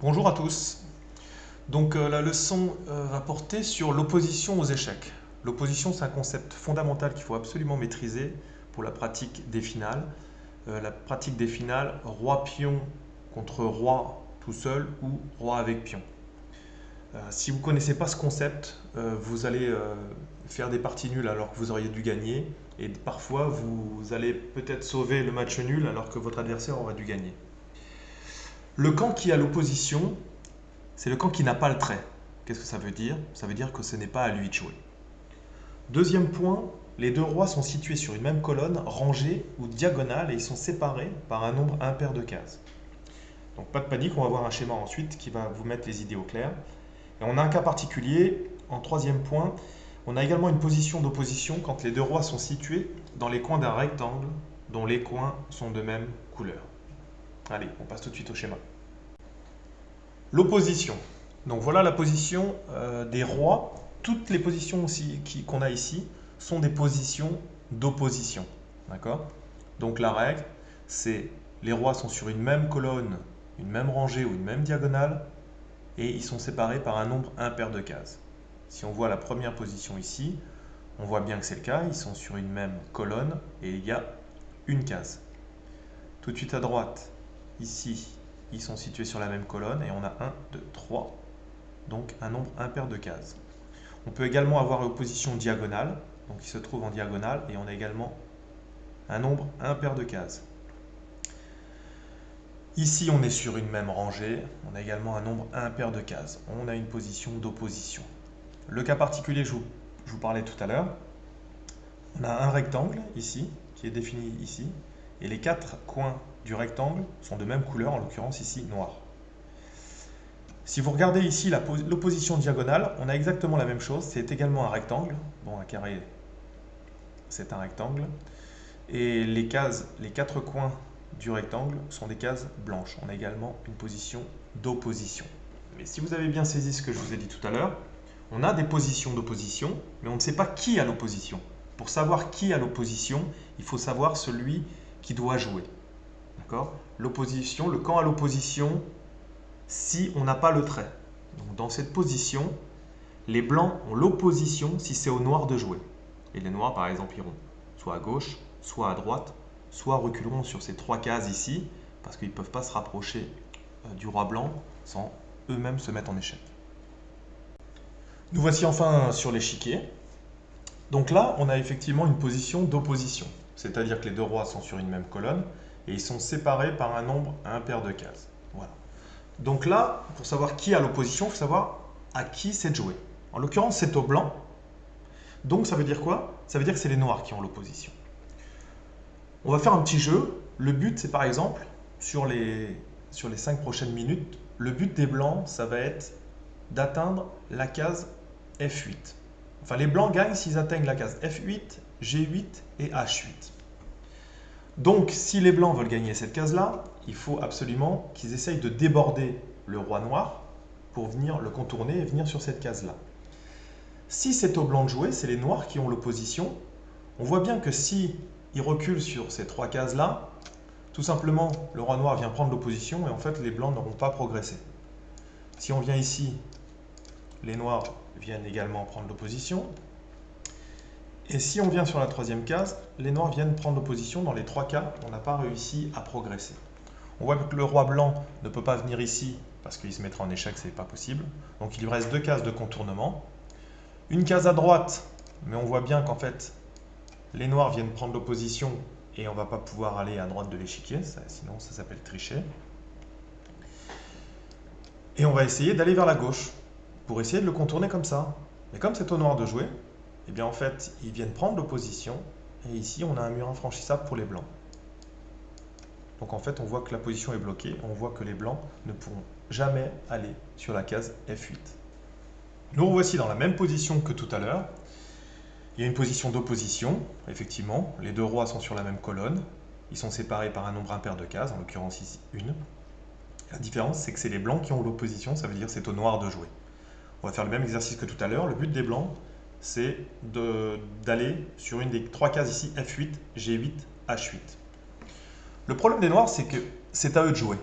Bonjour à tous. Donc la leçon va porter sur l'opposition aux échecs. L'opposition, c'est un concept fondamental qu'il faut absolument maîtriser pour la pratique des finales. La pratique des finales, roi-pion contre roi tout seul ou roi avec pion. Si vous ne connaissez pas ce concept, vous allez faire des parties nulles alors que vous auriez dû gagner. Et parfois, vous allez peut-être sauver le match nul alors que votre adversaire aurait dû gagner. Le camp qui est à l'opposition, c'est le camp qui n'a pas le trait. Qu'est-ce que ça veut dire? Ça veut dire que ce n'est pas à lui de jouer. Deuxième point, les deux rois sont situés sur une même colonne, rangés ou diagonale, et ils sont séparés par un nombre impair de cases. Donc pas de panique, on va voir un schéma ensuite qui va vous mettre les idées au clair. Et on a un cas particulier, en troisième point, on a également une position d'opposition quand les deux rois sont situés dans les coins d'un rectangle dont les coins sont de même couleur. Allez, on passe tout de suite au schéma. L'opposition. Donc voilà la position des rois. Toutes les positions aussi qu'on a ici sont des positions d'opposition. D'accord? Donc la règle, c'est les rois sont sur une même colonne, une même rangée ou une même diagonale, et ils sont séparés par un nombre impair de cases. Si on voit la première position ici, on voit bien que c'est le cas, ils sont sur une même colonne et il y a une case. Tout de suite à droite, ici, ils sont situés sur la même colonne et on a 1, 2, 3, donc un nombre impair de cases. On peut également avoir l'opposition diagonale, donc il se trouve en diagonale et on a également un nombre impair de cases. Ici, on est sur une même rangée, on a également un nombre impair de cases. On a une position d'opposition. Le cas particulier, je vous parlais tout à l'heure, on a un rectangle ici, qui est défini ici, et les quatre coins du rectangle sont de même couleur, en l'occurrence ici noir. Si vous regardez ici l'opposition diagonale, on a exactement la même chose, c'est également un rectangle. Bon, un carré, c'est un rectangle. Et les quatre coins du rectangle sont des cases blanches. On a également une position d'opposition. Mais si vous avez bien saisi ce que je vous ai dit tout à l'heure, on a des positions d'opposition, mais on ne sait pas qui a l'opposition. Pour savoir qui a l'opposition, il faut savoir celui qui doit jouer. D'accord? L'opposition, le camp à l'opposition, si on n'a pas le trait. Donc dans cette position, les blancs ont l'opposition si c'est aux noirs de jouer. Et les noirs, par exemple, iront soit à gauche, soit à droite, soit reculeront sur ces trois cases ici, parce qu'ils ne peuvent pas se rapprocher du roi blanc sans eux-mêmes se mettre en échec. Nous voici enfin sur l'échiquier. Donc là, on a effectivement une position d'opposition, c'est-à-dire que les deux rois sont sur une même colonne et ils sont séparés par un nombre impair de cases. Voilà. Donc là, pour savoir qui a l'opposition, il faut savoir à qui c'est de jouer. En l'occurrence, c'est au blanc. Donc ça veut dire quoi? Ça veut dire que c'est les noirs qui ont l'opposition. On va faire un petit jeu. Le but, c'est par exemple, sur les 5 prochaines minutes, le but des blancs, ça va être d'atteindre la case F8. Enfin, les blancs gagnent s'ils atteignent la case F8, G8 et H8. Donc, si les blancs veulent gagner cette case-là, il faut absolument qu'ils essayent de déborder le roi noir pour venir le contourner et venir sur cette case-là. Si c'est aux blancs de jouer, c'est les noirs qui ont l'opposition. On voit bien que si ils reculent sur ces trois cases-là, tout simplement, le roi noir vient prendre l'opposition et en fait, les blancs n'auront pas progressé. Si on vient ici, les noirs viennent également prendre l'opposition. Et si on vient sur la troisième case, les noirs viennent prendre l'opposition. Dans les trois cas, on n'a pas réussi à progresser. On voit que le roi blanc ne peut pas venir ici parce qu'il se mettra en échec, ce n'est pas possible. Donc il lui reste deux cases de contournement. Une case à droite, mais on voit bien qu'en fait, les noirs viennent prendre l'opposition et on ne va pas pouvoir aller à droite de l'échiquier, sinon ça s'appelle tricher. Et on va essayer d'aller vers la gauche pour essayer de le contourner comme ça. Mais comme c'est au noir de jouer, eh bien en fait, ils viennent prendre l'opposition et ici on a un mur infranchissable pour les blancs. Donc en fait, on voit que la position est bloquée, on voit que les blancs ne pourront jamais aller sur la case F8. Nous revoici dans la même position que tout à l'heure. Il y a une position d'opposition, effectivement, les deux rois sont sur la même colonne, ils sont séparés par un nombre impair de cases, en l'occurrence ici une. La différence, c'est que c'est les blancs qui ont l'opposition, ça veut dire que c'est au noir de jouer. On va faire le même exercice que tout à l'heure. Le but des blancs, c'est d'aller sur une des trois cases ici, F8, G8, H8. Le problème des noirs, c'est que c'est à eux de jouer.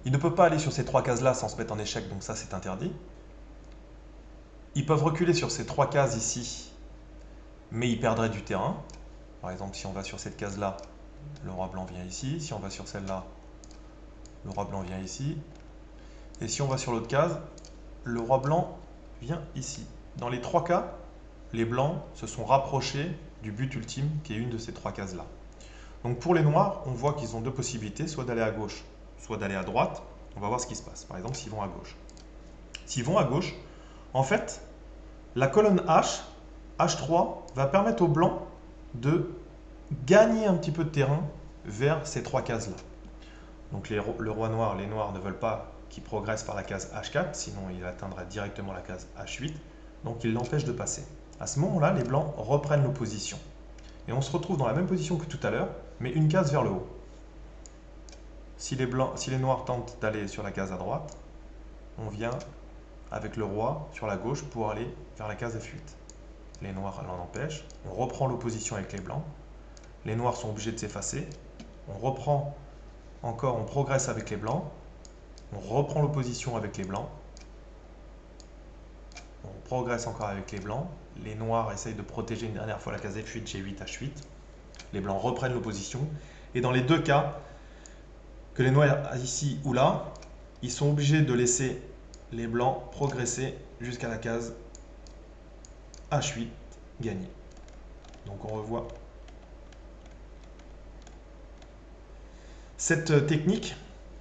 Il ne peut pas aller sur ces 3 cases-là sans se mettre en échec, donc ça c'est interdit. Ils peuvent reculer sur ces 3 cases ici, mais ils perdraient du terrain. Par exemple, si on va sur cette case-là, le roi blanc vient ici. Si on va sur celle-là, le roi blanc vient ici. Et si on va sur l'autre case, le roi blanc vient ici. Dans les 3 cas, les blancs se sont rapprochés du but ultime, qui est une de ces 3 cases-là. Donc pour les noirs, on voit qu'ils ont 2 possibilités, soit d'aller à gauche, soit d'aller à droite. On va voir ce qui se passe. Par exemple, s'ils vont à gauche. S'ils vont à gauche, en fait, la colonne H, H3, va permettre aux blancs de gagner un petit peu de terrain vers ces 3 cases-là. Donc le roi noir, les noirs ne veulent pas qu'il progresse par la case H4, sinon il atteindra directement la case H8, donc ils l'empêchent de passer. À ce moment-là, les blancs reprennent l'opposition. Et on se retrouve dans la même position que tout à l'heure, mais une case vers le haut. Si les noirs tentent d'aller sur la case à droite, on vient avec le roi sur la gauche pour aller vers la case F8. Les noirs l'en empêchent, on reprend l'opposition avec les blancs, les noirs sont obligés de s'effacer, on reprend encore, on progresse avec les blancs, on reprend l'opposition avec les blancs, on progresse encore avec les blancs, les noirs essayent de protéger une dernière fois la case F8, G8, H8, les blancs reprennent l'opposition, et dans les 2 cas, que les noirs ici ou là, ils sont obligés de laisser les blancs progresser jusqu'à la case H8 gagnée. Donc on revoit cette technique,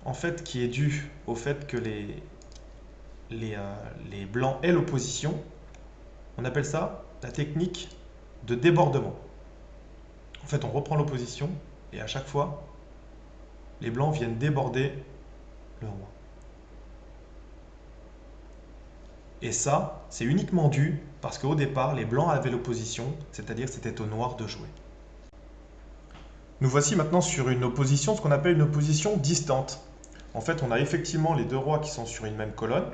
en fait, qui est due au fait que les blancs aient l'opposition, on appelle ça la technique de débordement. En fait, on reprend l'opposition et à chaque fois, les blancs viennent déborder le roi. Et ça, c'est uniquement dû parce qu'au départ, les blancs avaient l'opposition, c'est-à-dire que c'était aux noirs de jouer. Nous voici maintenant sur une opposition, ce qu'on appelle une opposition distante. En fait, on a effectivement les 2 rois qui sont sur une même colonne,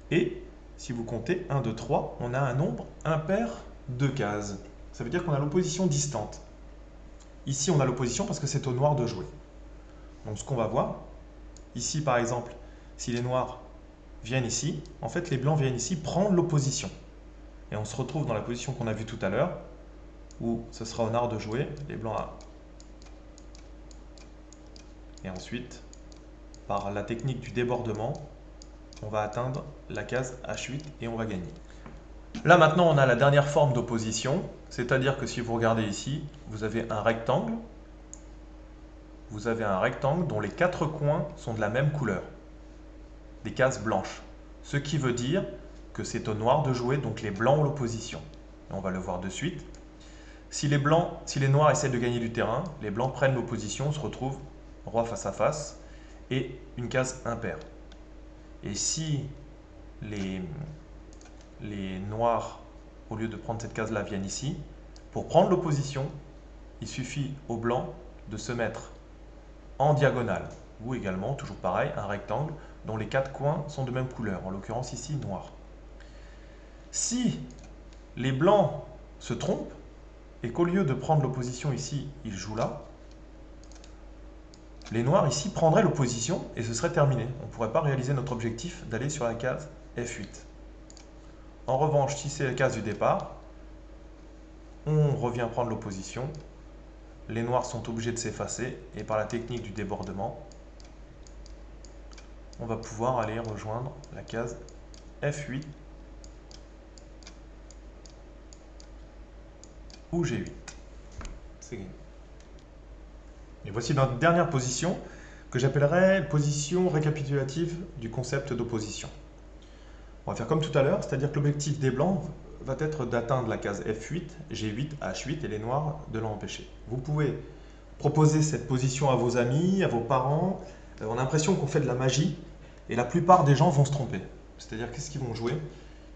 et si vous comptez 1, 2, 3, on a un nombre impair de cases. Ça veut dire qu'on a l'opposition distante. Ici, on a l'opposition parce que c'est aux noirs de jouer. Donc ce qu'on va voir, ici par exemple, si les noirs viennent ici, en fait les blancs viennent ici prendre l'opposition. Et on se retrouve dans la position qu'on a vue tout à l'heure, où ce sera aux noirs de jouer, les blancs là. Et ensuite, par la technique du débordement, on va atteindre la case H8 et on va gagner. Là maintenant, on a la dernière forme d'opposition, c'est-à-dire que si vous regardez ici, vous avez un rectangle. Vous avez un rectangle dont les 4 coins sont de la même couleur, des cases blanches. Ce qui veut dire que c'est aux noirs de jouer, donc les blancs ont l'opposition. On va le voir de suite. Si les noirs essaient de gagner du terrain, les blancs prennent l'opposition, on se retrouve roi face à face et une case impaire. Et si les noirs, au lieu de prendre cette case-là, viennent ici, pour prendre l'opposition, il suffit aux blancs de se mettre en diagonale, ou également, toujours pareil, un rectangle dont les 4 coins sont de même couleur, en l'occurrence ici noir. Si les blancs se trompent, et qu'au lieu de prendre l'opposition ici, ils jouent là, les noirs ici prendraient l'opposition et ce serait terminé. On ne pourrait pas réaliser notre objectif d'aller sur la case F8. En revanche, si c'est la case du départ, on revient prendre l'opposition, les noirs sont obligés de s'effacer et par la technique du débordement, on va pouvoir aller rejoindre la case F8 ou G8. C'est gagné. Et voici notre dernière position que j'appellerais position récapitulative du concept d'opposition. On va faire comme tout à l'heure, c'est-à-dire que l'objectif des blancs va être d'atteindre la case F8, G8, H8 et les noirs de l'empêcher. Vous pouvez proposer cette position à vos amis, à vos parents. On a l'impression qu'on fait de la magie et la plupart des gens vont se tromper. C'est-à-dire qu'est-ce qu'ils vont jouer?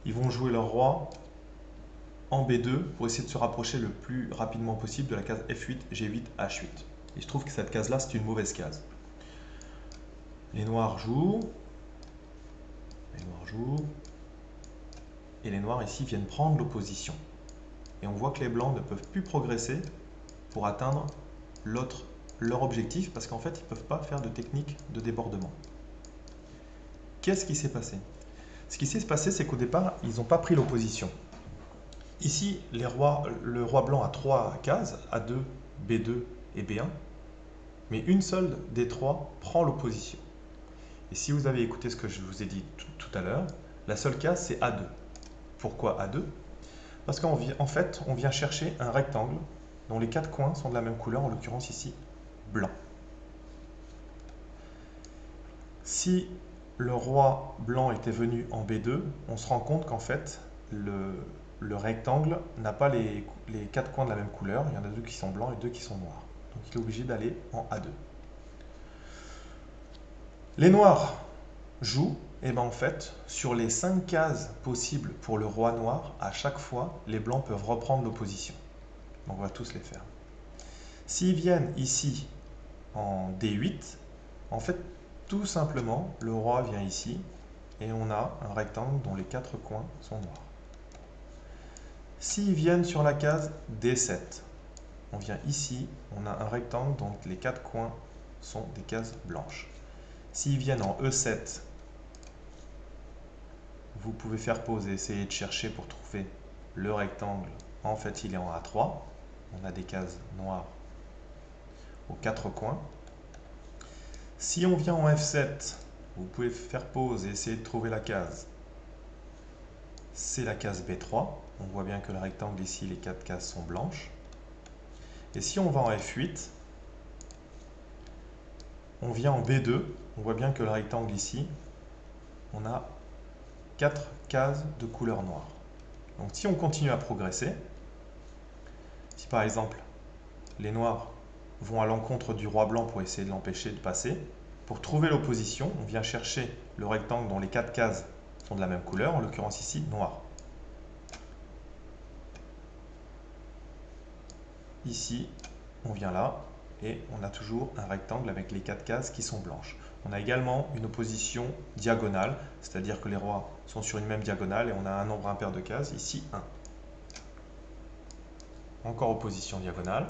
Ils vont jouer leur roi en B2 pour essayer de se rapprocher le plus rapidement possible de la case F8, G8, H8. Il se trouve que cette case-là, c'est une mauvaise case. Les noirs jouent. Les noirs jouent. Et les noirs ici viennent prendre l'opposition. Et on voit que les blancs ne peuvent plus progresser pour atteindre leur objectif parce qu'en fait, ils ne peuvent pas faire de technique de débordement. qu'est-ce qui s'est passé? Ce qui s'est passé, c'est qu'au départ, ils n'ont pas pris l'opposition. Ici, le roi blanc a 3 cases, A2, B2 et B1, mais une seule des 3 prend l'opposition. Et si vous avez écouté ce que je vous ai dit tout à l'heure, la seule case, c'est A2. Pourquoi A2? Parce qu'en fait, on vient chercher un rectangle dont les 4 coins sont de la même couleur, en l'occurrence ici, blanc. Si le roi blanc était venu en B2, on se rend compte qu'en fait, le rectangle n'a pas les 4 coins de la même couleur. Il y en a 2 qui sont blancs et 2 qui sont noirs. Donc il est obligé d'aller en A2. Les noirs jouent, et bien en fait, sur les 5 cases possibles pour le roi noir, à chaque fois, les blancs peuvent reprendre l'opposition. Donc on va tous les faire. S'ils viennent ici en D8, en fait, tout simplement, le roi vient ici et on a un rectangle dont les 4 coins sont noirs. S'ils viennent sur la case D7, on vient ici, on a un rectangle dont les 4 coins sont des cases blanches. S'ils viennent en E7, vous pouvez faire pause et essayer de chercher pour trouver le rectangle. En fait, il est en A3. On a des cases noires aux 4 coins. Si on vient en F7, vous pouvez faire pause et essayer de trouver la case. C'est la case B3. On voit bien que le rectangle ici, les 4 cases sont blanches. Et si on va en F8, on vient en B2. On voit bien que le rectangle ici, on a 4 cases de couleur noire. Donc si on continue à progresser, si par exemple les noirs vont à l'encontre du roi blanc pour essayer de l'empêcher de passer, pour trouver l'opposition, on vient chercher le rectangle dont les 4 cases sont de la même couleur, en l'occurrence ici noir. Ici, on vient là et on a toujours un rectangle avec les 4 cases qui sont blanches. On a également une opposition diagonale, c'est-à-dire que les rois sont sur une même diagonale et on a un nombre impair de cases, ici 1. Encore opposition diagonale.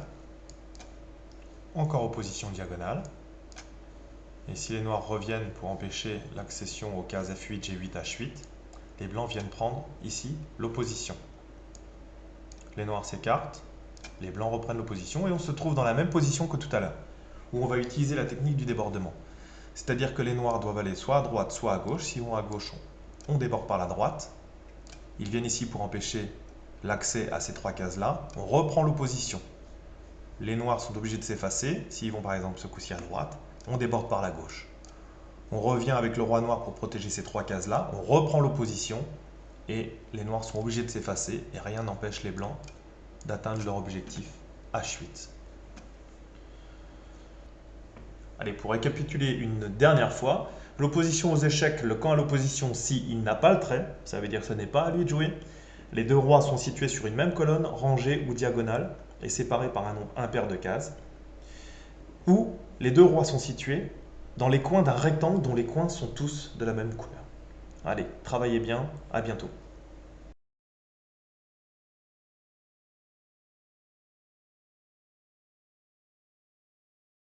Encore opposition diagonale. Et si les noirs reviennent pour empêcher l'accession aux cases F8, G8, H8, les blancs viennent prendre ici l'opposition. Les noirs s'écartent, les blancs reprennent l'opposition et on se trouve dans la même position que tout à l'heure, où on va utiliser la technique du débordement. C'est-à-dire que les noirs doivent aller soit à droite, soit à gauche. S'ils vont à gauche, on déborde par la droite. Ils viennent ici pour empêcher l'accès à ces 3 cases-là. On reprend l'opposition. Les noirs sont obligés de s'effacer. S'ils vont par exemple ce coup-ci à droite, on déborde par la gauche. On revient avec le roi noir pour protéger ces 3 cases-là. On reprend l'opposition et les noirs sont obligés de s'effacer et rien n'empêche les blancs d'atteindre leur objectif H8. Allez, pour récapituler une dernière fois, l'opposition aux échecs, le camp à l'opposition, si il n'a pas le trait, ça veut dire que ce n'est pas à lui de jouer. Les 2 rois sont situés sur une même colonne, rangée ou diagonale, et séparés par un nombre impair de cases. Ou les 2 rois sont situés dans les coins d'un rectangle dont les coins sont tous de la même couleur. Allez, travaillez bien, à bientôt.